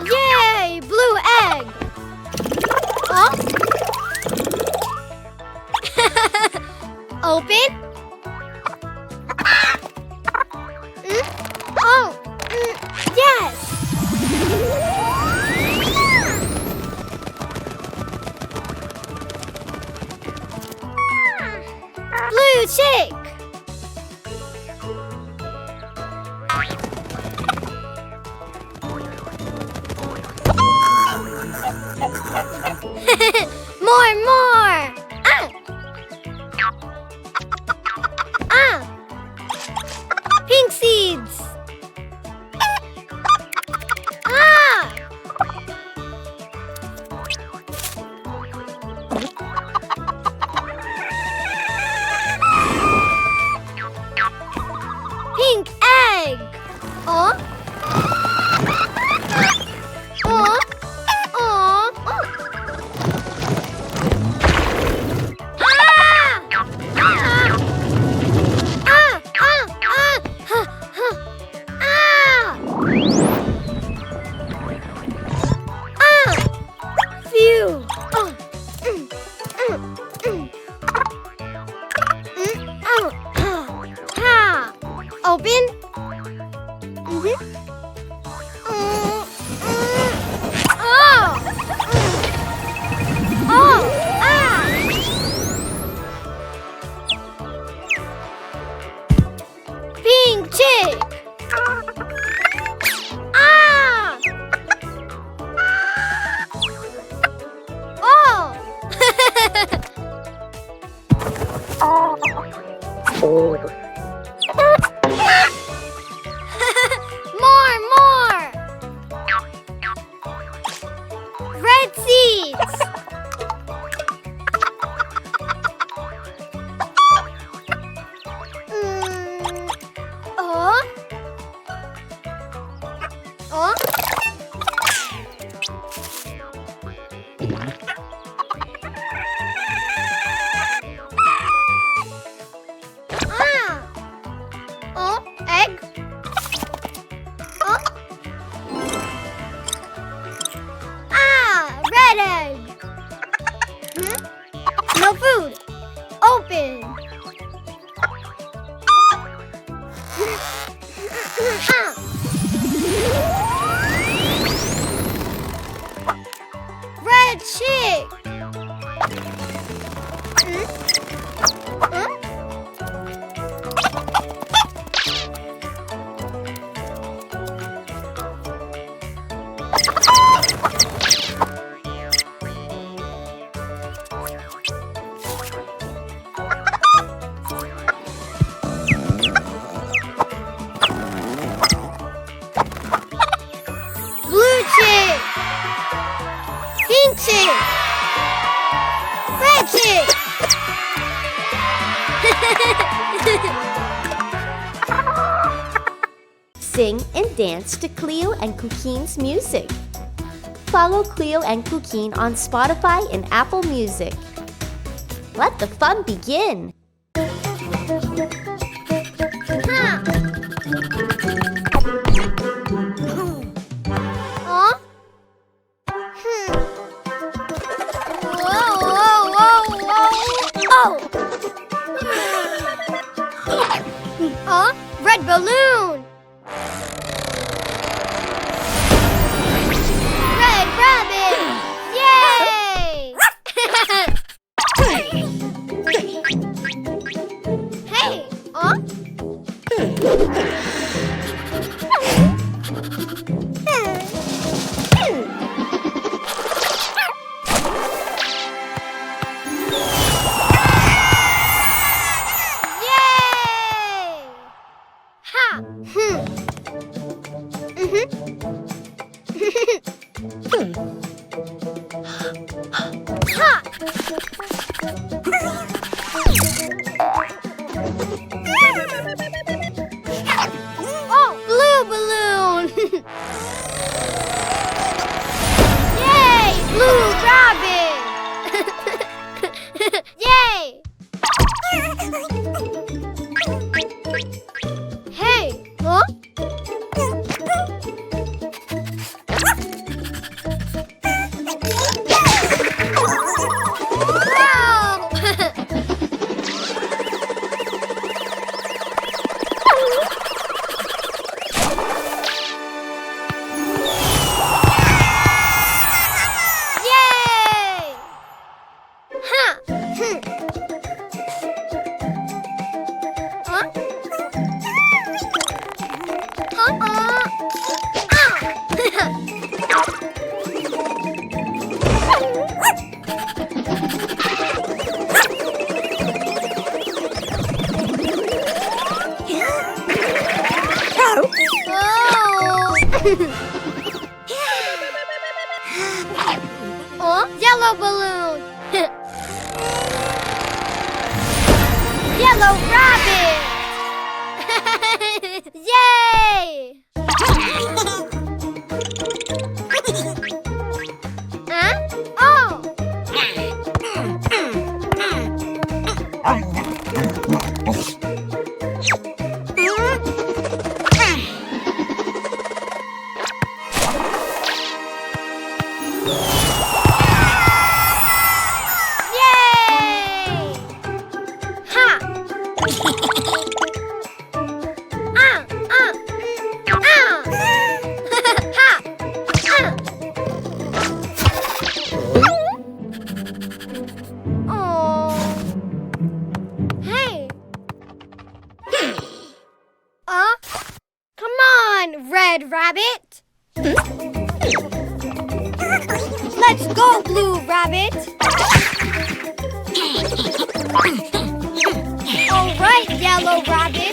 Yay! Blue egg! Huh? Open? Oh! Yes! Blue chick! More! Pink seeds! Pink egg! Oh! Open? Pink chick! More! Red seeds! Egg? Red egg! No food! Open! Red chick! Blue chick! Pink chick! Red chick! Sing and dance to Cleo and Cuquin's music. Follow Cleo and Cuquin on Spotify and Apple Music. Let the fun begin! Red balloon! Red rabbit! Yay! Hey! Oh, blue balloon! Yay! Blue rabbit! Yay! Oh, yellow balloon. Yellow rabbit. Yay! Huh? Oh! Red rabbit. Let's go, blue rabbit. All right, yellow rabbit.